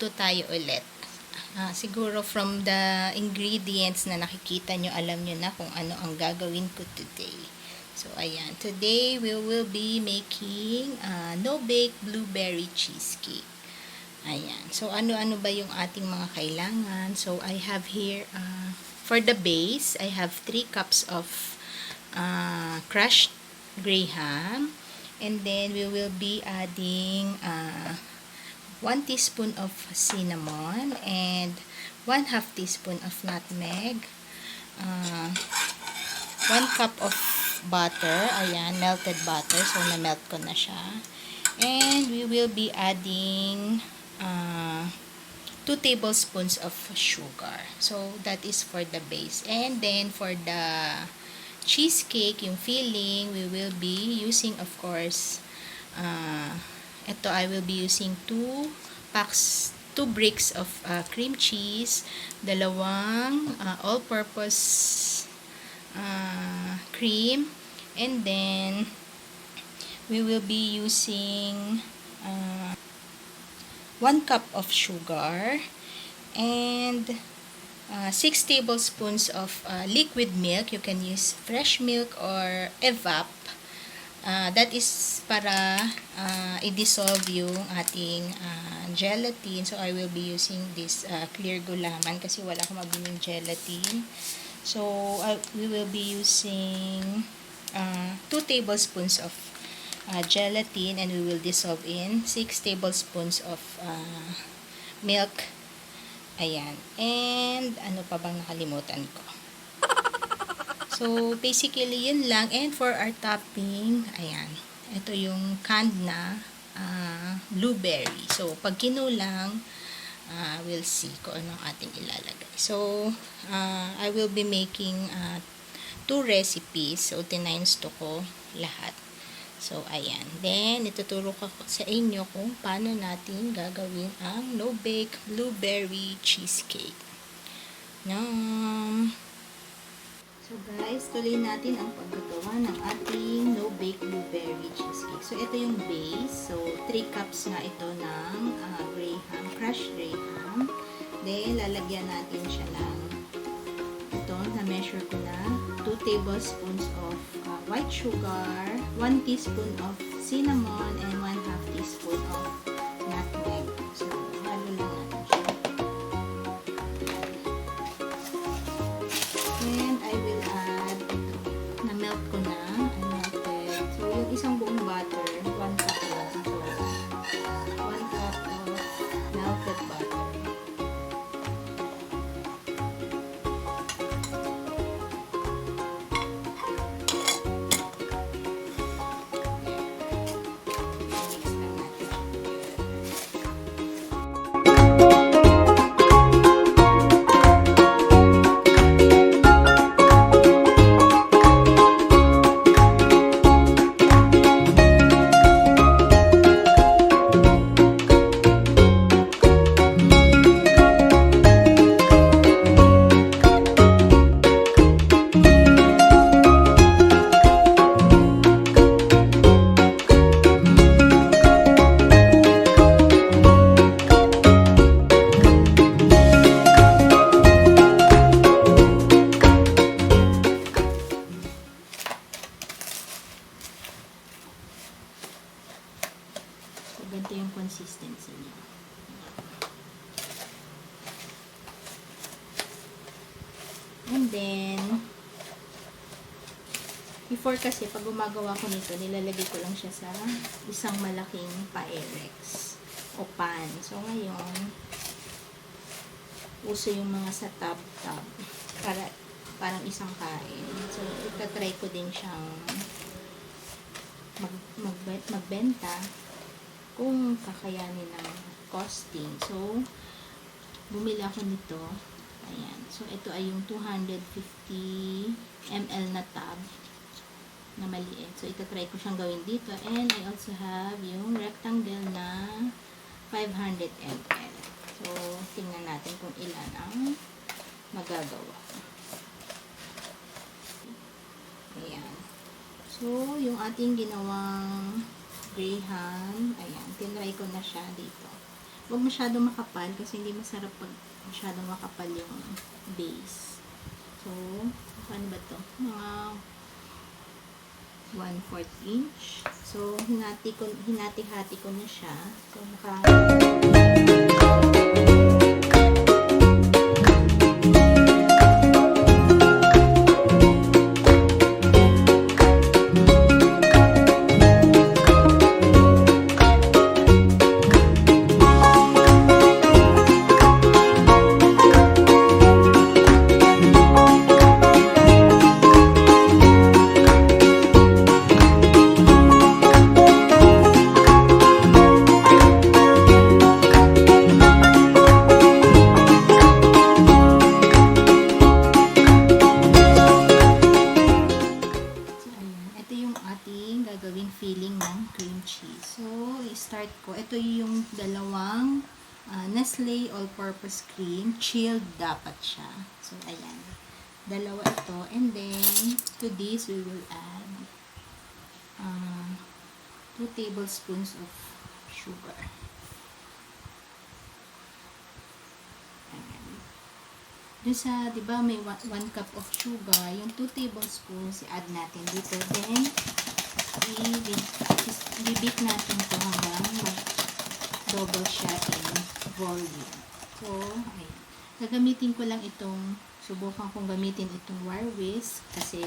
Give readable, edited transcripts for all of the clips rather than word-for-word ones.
magluluto tayo ulit. Siguro from the ingredients na nakikita nyo, alam nyo na kung ano ang gagawin ko today. So, ayan. Today, we will be making no-bake blueberry cheesecake. Ayan. So, ano-ano ba yung ating mga kailangan? So, I have here, for the base, I have 3 cups of crushed graham. And then, we will be adding 1 teaspoon of cinnamon and 1/2 teaspoon of nutmeg. 1 cup of butter. Ayan, melted butter. So, na-melt ko na siya. And we will be adding 2 tablespoons of sugar. So, that is for the base. And then, for the cheesecake, yung filling, we will be using, of course, ito, I will be using 2 bricks of cream cheese, 2 all-purpose cream, and then, we will be using 1 cup of sugar, and 6 tablespoons of liquid milk. You can use fresh milk or evap. That is para i-dissolve yung ating gelatin. So, I will be using this clear gulaman kasi wala akong mabiling gelatin. So, we will be using 2 tablespoons of gelatin, and we will dissolve in 6 tablespoons of milk. Ayan. And, ano pa bang nakalimutan ko? So, basically, yun lang. And for our topping, ayan. Ito yung canned na blueberry. So, pag kinulang, we'll see kung ano ating ilalagay. So, I will be making 2 recipes. So, tinines to ko lahat. So, ayan. Then, ituturo ko sa inyo kung paano natin gagawin ang no-bake blueberry cheesecake. Yum! So, guys, tuloy natin ang paggagawa ng ating no-bake blueberry cheesecake. So, ito yung base. So, 3 cups nga ito ng graham, crushed graham. Then, lalagyan natin siya ng ito, na-measure ko na 2 tablespoons of white sugar, 1 teaspoon of cinnamon, and 1/2 teaspoon of nutmeg. So, halo lang natin siya. And I will add ito. Na-melt ko na. I melted. So, yung isang buong butter, 1 cup lang. So, 1 cup of melted butter. Ganito yung consistency niya. And then, before kasi, pag gumagawa ko nito, nilalagay ko lang siya sa isang malaking Pyrex o pan. So, ngayon, uso yung mga sa tub-tub. Parang isang kain. So, itatry ko din siyang magbenta kung kakayanin ng costing. So, bumili ako nito. Ayan. So, ito ay yung 250 ml na tub na maliit. So, itatry ko siyang gawin dito. And I also have yung rectangle na 500 ml. So, tingnan natin kung ilan ang magagawa. Ayan. So, yung ating ginawang graham, ayan, tinry ko na siya dito. Huwag masyadong makapal kasi hindi masarap pag masyadong makapal yung base. So, paano ba to? Mga 1/4 inch. So, hinati-hati ko na siya. So, gagawing filling ng cream cheese. So, i-start ko. Ito yung dalawang Nestle all-purpose cream. Chilled dapat siya. So, ayan. Dalawa ito. And then, to this, we will add 2 tablespoons of sugar. Ayan. Doon sa, di ba, may 1 cup of sugar. Yung 2 tablespoons, i-add natin dito. Then, i-beat natin ito hanggang mag-double siya in volume. So, ayan. Gagamitin ko lang itong, subukan kong gamitin itong wire whisk kasi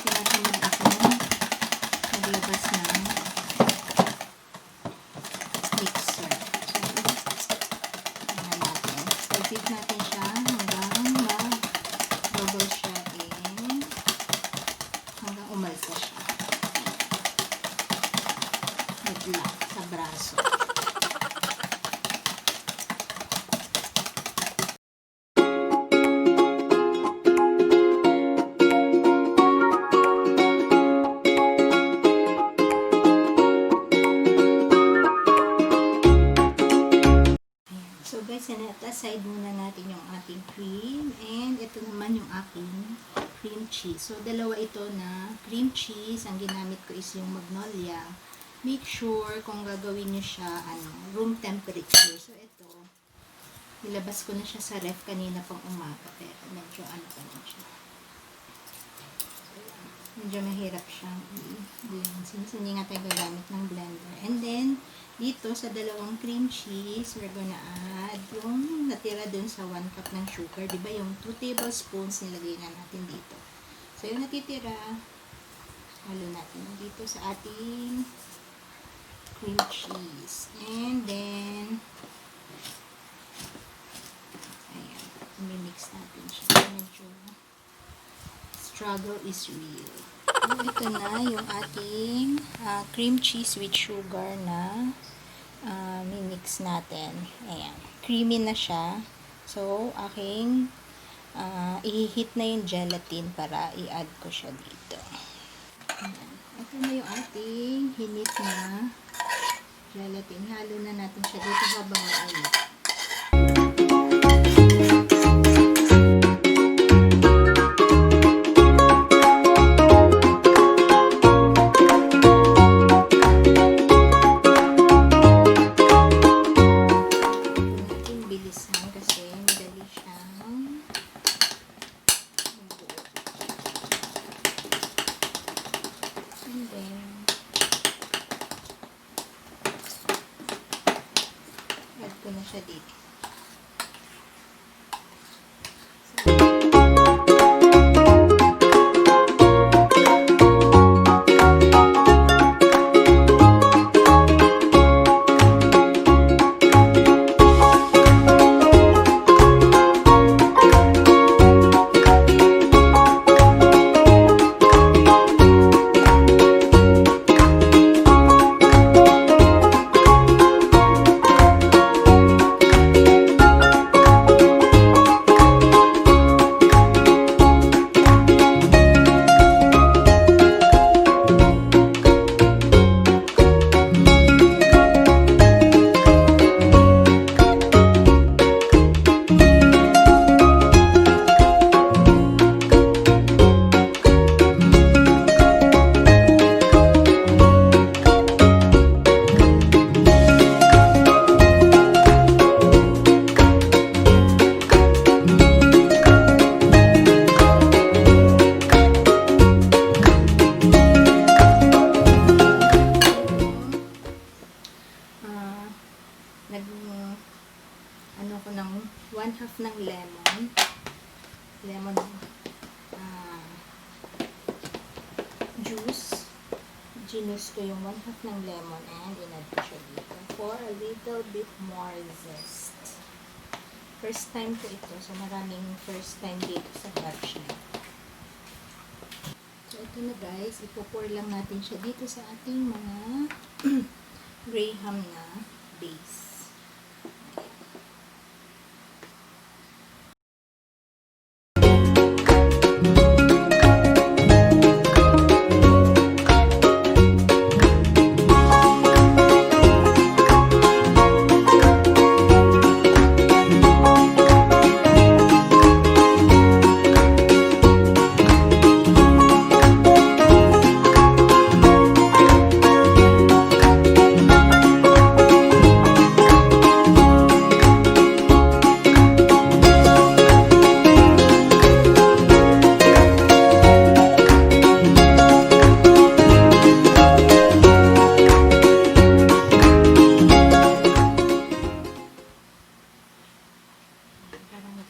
tinatamad akong maglabas ng mixer. So, ayan natin. I-beat natin siya hanggang mag-double siya in hanggang umalsa siya. Sa braso. So guys, aside muna natin yung ating cream and ito naman yung aking cream cheese. So dalawa ito na cream cheese. Ang ginamit ko is yung Magnolia. Make sure kung gagawin nyo siya room temperature. So, ito, nilabas ko na siya sa ref kanina pang umaga. Pero medyo pa na siya. So, medyo mahirap siyang i-blend. Since hindi nga tayo gagamit ng blender. And then, dito sa dalawang cream cheese, we're gonna add yung natira dun sa 1 cup ng sugar. Diba yung 2 tablespoons nilagay na natin dito. So, yung natitira, halo natin dito sa ating cream cheese. And then, ayan, mimix natin siya. Medyo struggle is real. And ito na yung ating cream cheese with sugar na mimix natin. Ayan, creamy na siya. So, aking i-heat na yung gelatin para i-add ko siya dito. Ayan. Ito na yung ating hinit na gelatin. Halo na natin siya dito habang mainit. Natin bilisan kasi madali siyang mabuo. And then add ko na siya dito. lemon uh, juice. Ginus ko yung 1/2 ng lemon and in-add ko siya dito for a little bit more zest. First time ko ito, so maraming first time dito sa batch na. So ito na guys, ipo-pour lang natin siya dito sa ating mga graham na base.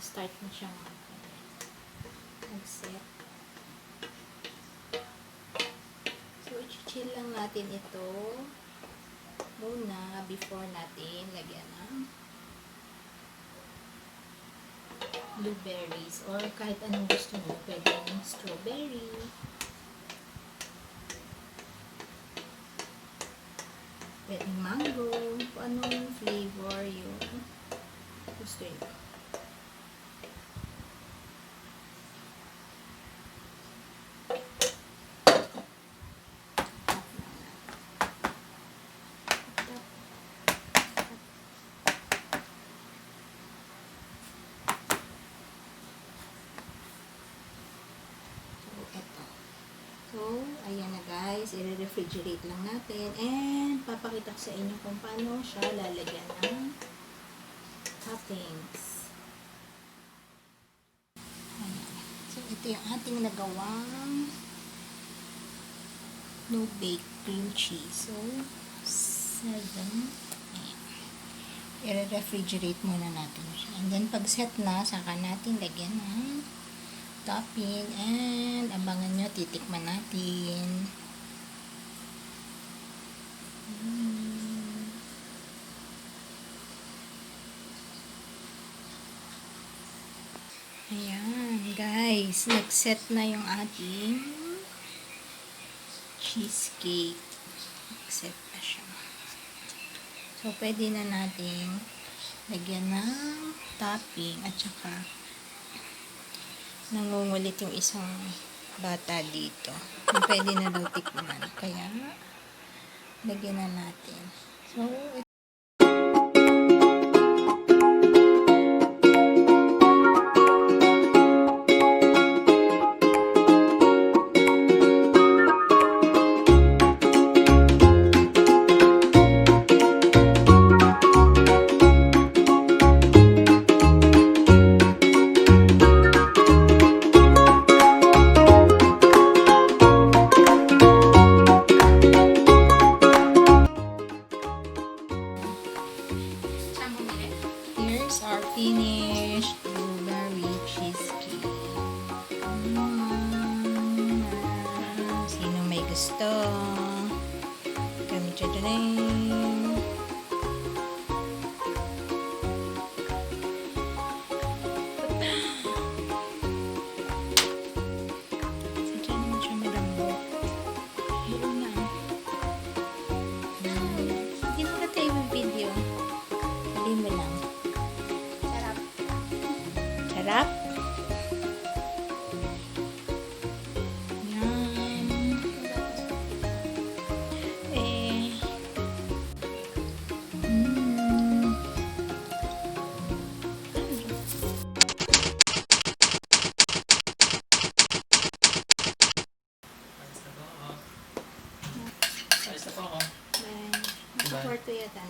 Start na siyang nagset. So, i-chill lang natin ito muna before natin lagyan ng blueberries or kahit anong gusto mo. Pwede yung strawberry. Pwede mango. Kung anong flavor yung gusto nyo. So, ayan na guys, i-refrigerate lang natin and papakita ko sa inyo kung paano siya lalagyan ng toppings. Ayan. So, ito yung ating nagawang no-bake cream cheese. So, 7. Ayan. I-refrigerate muna natin siya. And then, pag set na, saka natin lagyan ng topping and abangan nyo, titikman natin. Ayan guys, nagset na yung ating cheesecake. Nagset na siya. So pwede na natin lagyan ng topping at saka nangungulit yung isang bata dito. Pwede na daw tikman. Kaya, lagyan na natin. So, our finished blueberry cheesecake. Sino may gusto? Kami chadaling. Sadya naman siya malambot. Ayun na. Hindi mo na tayo video. Hindi mo lang. Sarap. Yan. Bye. Nasa kwarto yata.